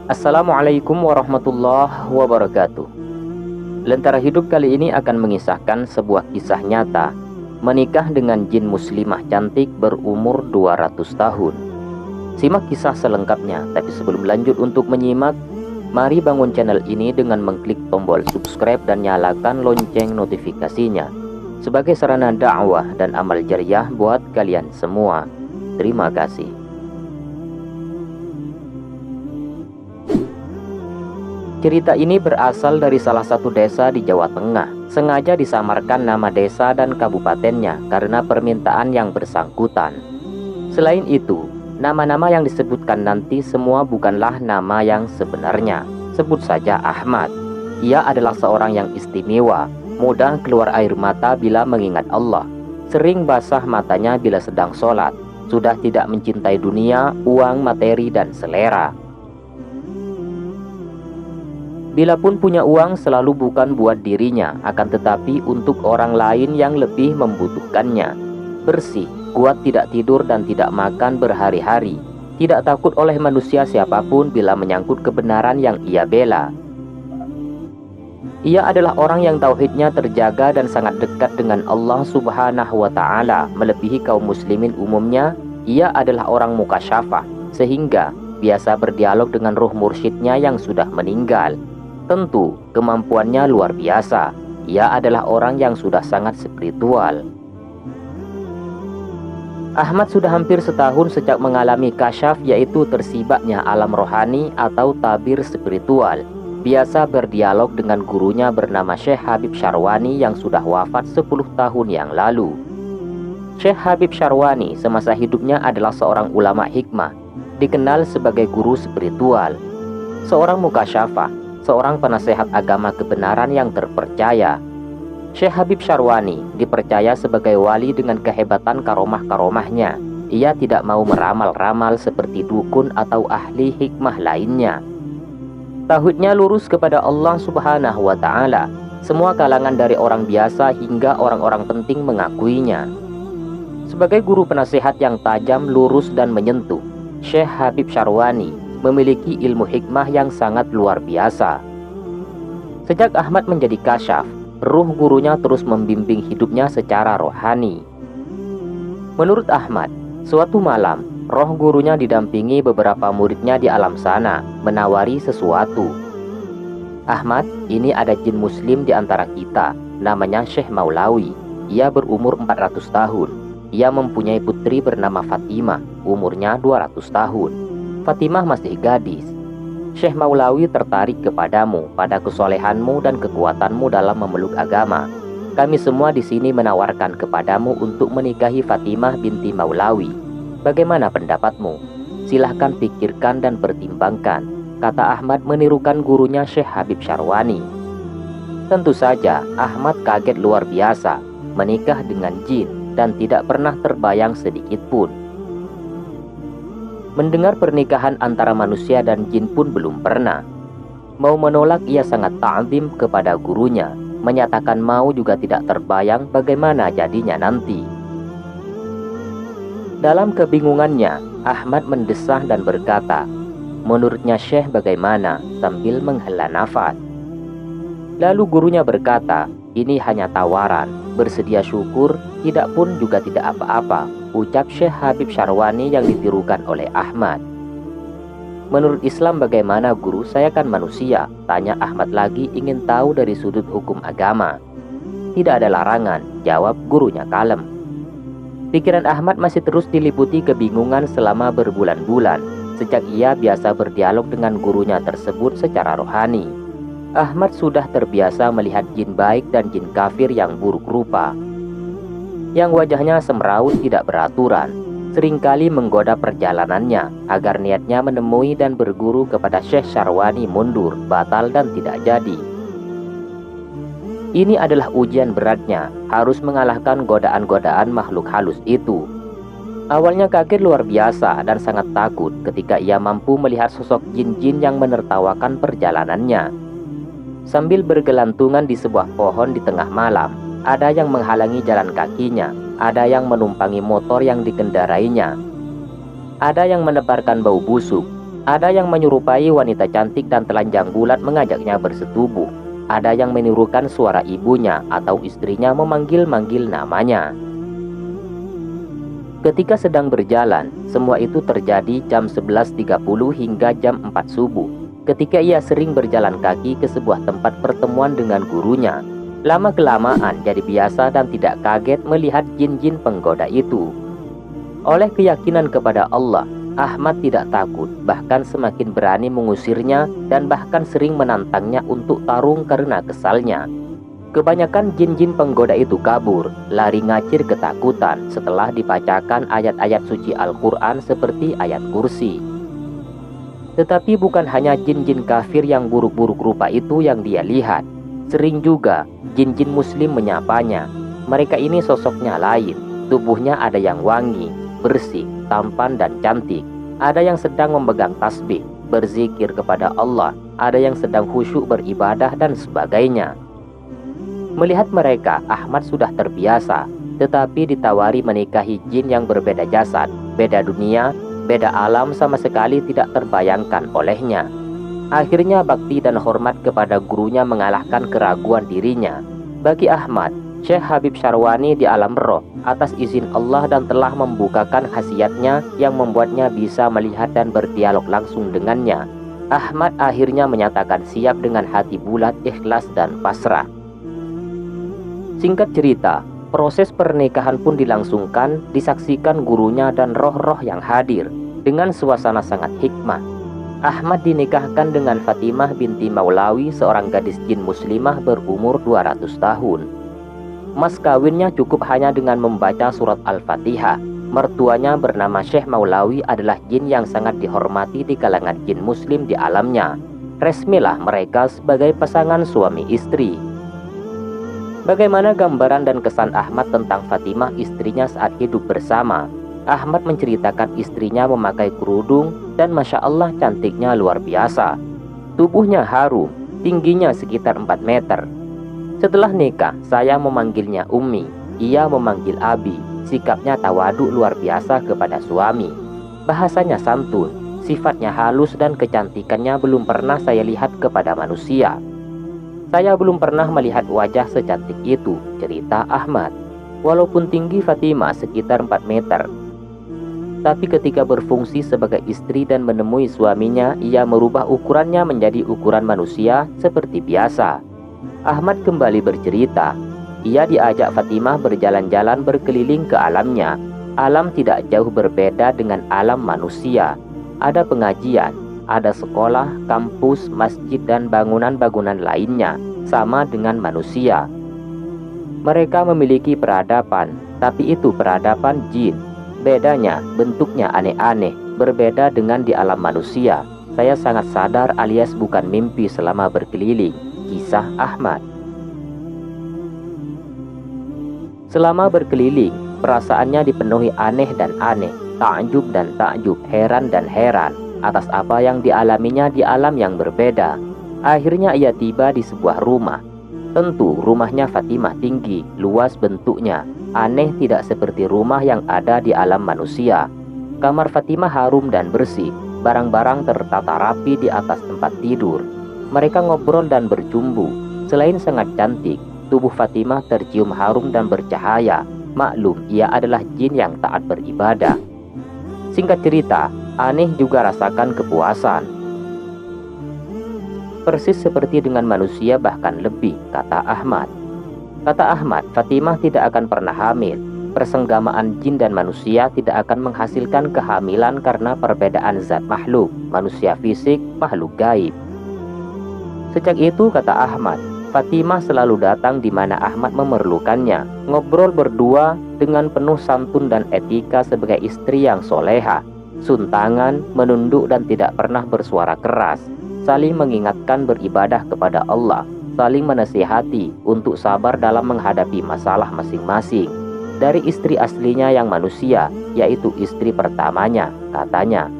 Assalamualaikum warahmatullahi wabarakatuh. Lentera hidup kali ini akan mengisahkan sebuah kisah nyata menikah dengan jin muslimah cantik berumur 200 tahun. Simak kisah selengkapnya, tapi sebelum lanjut untuk menyimak, mari bangun channel ini dengan mengklik tombol subscribe dan nyalakan lonceng notifikasinya sebagai sarana dakwah dan amal jariah buat kalian semua. Terima kasih. Cerita ini berasal dari salah satu desa di Jawa Tengah. Sengaja disamarkan nama desa dan kabupatennya karena permintaan yang bersangkutan. Selain itu, nama-nama yang disebutkan nanti semua bukanlah nama yang sebenarnya. Sebut saja Ahmad. Ia adalah seorang yang istimewa, mudah keluar air mata bila mengingat Allah, sering basah matanya bila sedang sholat, sudah tidak mencintai dunia, uang, materi, dan selera. Bila pun punya uang selalu bukan buat dirinya, akan tetapi untuk orang lain yang lebih membutuhkannya. Bersih, kuat, tidak tidur dan tidak makan berhari-hari. Tidak takut oleh manusia siapapun bila menyangkut kebenaran yang ia bela. Ia adalah orang yang tauhidnya terjaga dan sangat dekat dengan Allah Subhanahu wa Ta'ala. Melebihi kaum muslimin umumnya, ia adalah orang mukasyafah, sehingga biasa berdialog dengan ruh mursyidnya yang sudah meninggal. Tentu, kemampuannya luar biasa. Ia adalah orang yang sudah sangat spiritual. Ahmad sudah hampir setahun sejak mengalami kasyaf, yaitu tersibaknya alam rohani atau tabir spiritual. Biasa berdialog dengan gurunya bernama Syekh Habib Syarwani yang sudah wafat 10 tahun yang lalu. Syekh Habib Syarwani semasa hidupnya adalah seorang ulama hikmah, dikenal sebagai guru spiritual, seorang mukasyafah, seorang penasehat agama kebenaran yang terpercaya. Syekh Habib Syarwani dipercaya sebagai wali dengan kehebatan karomah-karomahnya. Ia tidak mau meramal-ramal seperti dukun atau ahli hikmah lainnya. Tauhidnya lurus kepada Allah Subhanahu wa Ta'ala. Semua kalangan dari orang biasa hingga orang-orang penting mengakuinya. Sebagai guru penasehat yang tajam, lurus dan menyentuh, Syekh Habib Syarwani memiliki ilmu hikmah yang sangat luar biasa. Sejak Ahmad menjadi kasyaf, ruh gurunya terus membimbing hidupnya secara rohani. Menurut Ahmad, suatu malam, roh gurunya didampingi beberapa muridnya di alam sana, menawari sesuatu. Ahmad, ini ada jin muslim di antara kita, namanya Syekh Maulawi. Ia berumur 400 tahun. Ia mempunyai putri bernama Fatimah, umurnya 200 tahun. Fatimah masih gadis. Syekh Maulawi tertarik kepadamu, pada kesolehanmu dan kekuatanmu dalam memeluk agama. Kami semua di sini menawarkan kepadamu untuk menikahi Fatimah binti Maulawi. Bagaimana pendapatmu? Silahkan pikirkan dan pertimbangkan, kata Ahmad menirukan gurunya Syekh Habib Syarwani. Tentu saja Ahmad kaget luar biasa, menikah dengan jin dan tidak pernah terbayang sedikit pun. Mendengar pernikahan antara manusia dan jin pun belum pernah. Mau menolak ia sangat ta'zim kepada gurunya. Menyatakan mau juga tidak terbayang bagaimana jadinya nanti. Dalam kebingungannya, Ahmad mendesah dan berkata, menurutnya Syekh bagaimana, sambil menghela nafas. Lalu gurunya berkata, ini hanya tawaran, bersedia syukur, tidak pun juga tidak apa-apa, ucap Syekh Habib Syarwani yang ditirukan oleh Ahmad. Menurut Islam bagaimana guru? Saya kan manusia, tanya Ahmad lagi ingin tahu dari sudut hukum agama. Tidak ada larangan, jawab gurunya kalem. Pikiran Ahmad masih terus diliputi kebingungan selama berbulan-bulan, sejak ia biasa berdialog dengan gurunya tersebut secara rohani. Ahmad sudah terbiasa melihat jin baik dan jin kafir yang buruk rupa, yang wajahnya semeraut tidak beraturan, seringkali menggoda perjalanannya agar niatnya menemui dan berguru kepada Syekh Syarwani mundur, batal dan tidak jadi. Ini adalah ujian beratnya, harus mengalahkan godaan-godaan makhluk halus itu. Awalnya kaget luar biasa dan sangat takut ketika ia mampu melihat sosok jin-jin yang menertawakan perjalanannya. Sambil bergelantungan di sebuah pohon di tengah malam, ada yang menghalangi jalan kakinya, ada yang menumpangi motor yang dikendarainya, ada yang menebarkan bau busuk, Ada yang menyerupai wanita cantik dan telanjang bulat mengajaknya bersetubuh. Ada yang menirukan suara ibunya atau istrinya memanggil-manggil namanya. Ketika sedang berjalan, semua itu terjadi jam 11.30 hingga jam 4 subuh. Ketika ia sering berjalan kaki ke sebuah tempat pertemuan dengan gurunya. Lama-kelamaan jadi biasa dan tidak kaget melihat jin-jin penggoda itu. Oleh keyakinan kepada Allah, Ahmad tidak takut, bahkan semakin berani mengusirnya dan bahkan sering menantangnya untuk tarung karena kesalnya. Kebanyakan jin-jin penggoda itu kabur, lari ngacir ketakutan setelah dibacakan ayat-ayat suci Al-Quran seperti ayat kursi. Tetapi bukan hanya jin-jin kafir yang buruk-buruk rupa itu yang dia lihat. Sering juga jin-jin muslim menyapanya. Mereka ini sosoknya lain, tubuhnya ada yang wangi, bersih, tampan dan cantik. Ada yang sedang memegang tasbih, berzikir kepada Allah, ada yang sedang khusyuk beribadah dan sebagainya. Melihat mereka, Ahmad sudah terbiasa, tetapi ditawari menikahi jin yang berbeda jasad, beda dunia, beda alam sama sekali tidak terbayangkan olehnya. Akhirnya bakti dan hormat kepada gurunya mengalahkan keraguan dirinya. Bagi Ahmad, Syekh Habib Syarwani di alam roh atas izin Allah dan telah membukakan khasiatnya yang membuatnya bisa melihat dan berdialog langsung dengannya. Ahmad akhirnya menyatakan siap dengan hati bulat, ikhlas dan pasrah. Singkat cerita, proses pernikahan pun dilangsungkan, disaksikan gurunya dan roh-roh yang hadir dengan suasana sangat hikmah. Ahmad dinikahkan dengan Fatimah binti Maulawi, seorang gadis jin muslimah berumur 200 tahun. Mas kawinnya cukup hanya dengan membaca surat Al-Fatihah. Mertuanya bernama Syekh Maulawi adalah jin yang sangat dihormati di kalangan jin muslim di alamnya. Resmilah mereka sebagai pasangan suami istri. Bagaimana gambaran dan kesan Ahmad tentang Fatimah istrinya saat hidup bersama? Ahmad menceritakan istrinya memakai kerudung dan Masya Allah cantiknya luar biasa. Tubuhnya harum, tingginya sekitar 4 meter. Setelah nikah, saya memanggilnya Ummi, ia memanggil Abi. Sikapnya tawadu luar biasa kepada suami. Bahasanya santun, sifatnya halus dan kecantikannya belum pernah saya lihat kepada manusia. Saya belum pernah melihat wajah secantik itu, cerita Ahmad. Walaupun tinggi Fatimah sekitar 4 meter, tapi ketika berfungsi sebagai istri dan menemui suaminya, ia merubah ukurannya menjadi ukuran manusia seperti biasa. Ahmad kembali bercerita, ia diajak Fatimah berjalan-jalan berkeliling ke alamnya. Alam tidak jauh berbeda dengan alam manusia. Ada pengajian, ada sekolah, kampus, masjid dan bangunan-bangunan lainnya, sama dengan manusia. Mereka memiliki peradaban, tapi itu peradaban jin. Bedanya, bentuknya aneh-aneh, berbeda dengan di alam manusia. Saya sangat sadar alias bukan mimpi selama berkeliling. Kisah Ahmad. Selama berkeliling, perasaannya dipenuhi aneh dan aneh, takjub dan takjub, heran dan heran atas apa yang dialaminya di alam yang berbeda. Akhirnya ia tiba di sebuah rumah. Tentu rumahnya Fatimah tinggi, luas bentuknya, aneh tidak seperti rumah yang ada di alam manusia. Kamar Fatimah harum dan bersih, barang-barang tertata rapi di atas tempat tidur. Mereka ngobrol dan bercumbu. Selain sangat cantik, tubuh Fatimah tercium harum dan bercahaya. Maklum, ia adalah jin yang taat beribadah. Singkat cerita, aneh juga rasakan kepuasan. Persis seperti dengan manusia bahkan lebih, kata Ahmad. Kata Ahmad, Fatimah tidak akan pernah hamil. Persenggamaan jin dan manusia tidak akan menghasilkan kehamilan karena perbedaan zat makhluk, manusia fisik, makhluk gaib. Sejak itu, kata Ahmad, Fatimah selalu datang di mana Ahmad memerlukannya, ngobrol berdua dengan penuh santun dan etika sebagai istri yang soleha, suntangan, menunduk dan tidak pernah bersuara keras, saling mengingatkan beribadah kepada Allah, saling menasihati untuk sabar dalam menghadapi masalah masing-masing. Dari istri aslinya yang manusia, yaitu istri pertamanya, katanya.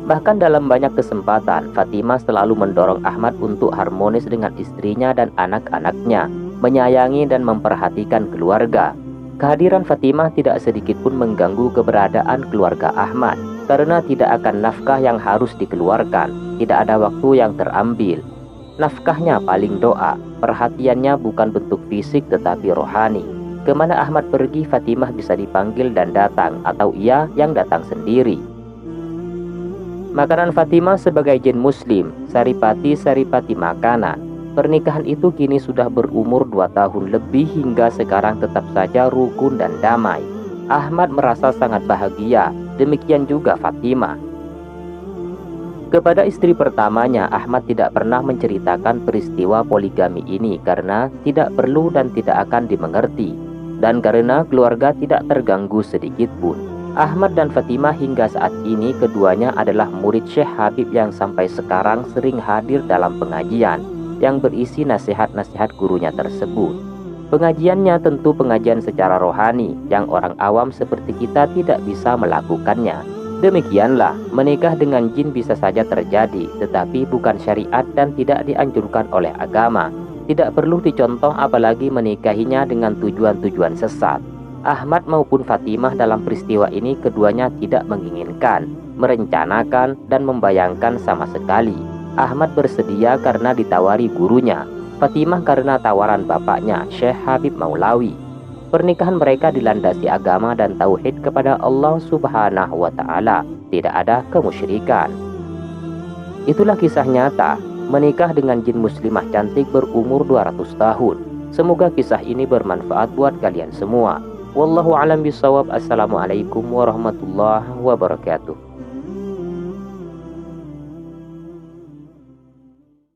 Bahkan dalam banyak kesempatan, Fatimah selalu mendorong Ahmad untuk harmonis dengan istrinya dan anak-anaknya, menyayangi dan memperhatikan keluarga. Kehadiran Fatimah tidak sedikit pun mengganggu keberadaan keluarga Ahmad. karena tidak akan nafkah yang harus dikeluarkan, tidak ada waktu yang terambil. Nafkahnya paling doa, perhatiannya bukan bentuk fisik tetapi rohani. Kemana Ahmad pergi, Fatimah bisa dipanggil dan datang, atau ia yang datang sendiri. Makanan Fatimah sebagai jin muslim, saripati-saripati makanan. Pernikahan itu kini sudah berumur 2 tahun lebih hingga sekarang tetap saja rukun dan damai. Ahmad merasa sangat bahagia, demikian juga Fatimah. Kepada istri pertamanya, Ahmad tidak pernah menceritakan peristiwa poligami ini karena tidak perlu dan tidak akan dimengerti, dan karena keluarga tidak terganggu sedikit pun. Ahmad dan Fatimah hingga saat ini keduanya adalah murid Syekh Habib yang sampai sekarang sering hadir dalam pengajian yang berisi nasihat-nasihat gurunya tersebut. Pengajiannya tentu pengajian secara rohani yang orang awam seperti kita tidak bisa melakukannya. Demikianlah, menikah dengan jin bisa saja terjadi, tetapi bukan syariat dan tidak dianjurkan oleh agama. Tidak perlu dicontoh apalagi menikahinya dengan tujuan-tujuan sesat. Ahmad maupun Fatimah dalam peristiwa ini keduanya tidak menginginkan, merencanakan, dan membayangkan sama sekali. Ahmad bersedia karena ditawari gurunya, Fatimah karena tawaran bapaknya, Syekh Habib Maulawi. Pernikahan mereka dilandasi agama dan tauhid kepada Allah Subhanahu wa Ta'ala. Tidak ada kemusyrikan. Itulah kisah nyata menikah dengan jin muslimah cantik berumur 200 tahun. Semoga kisah ini bermanfaat buat kalian semua. Wallahu a'lam bishawab. Assalamualaikum warahmatullahi wabarakatuh.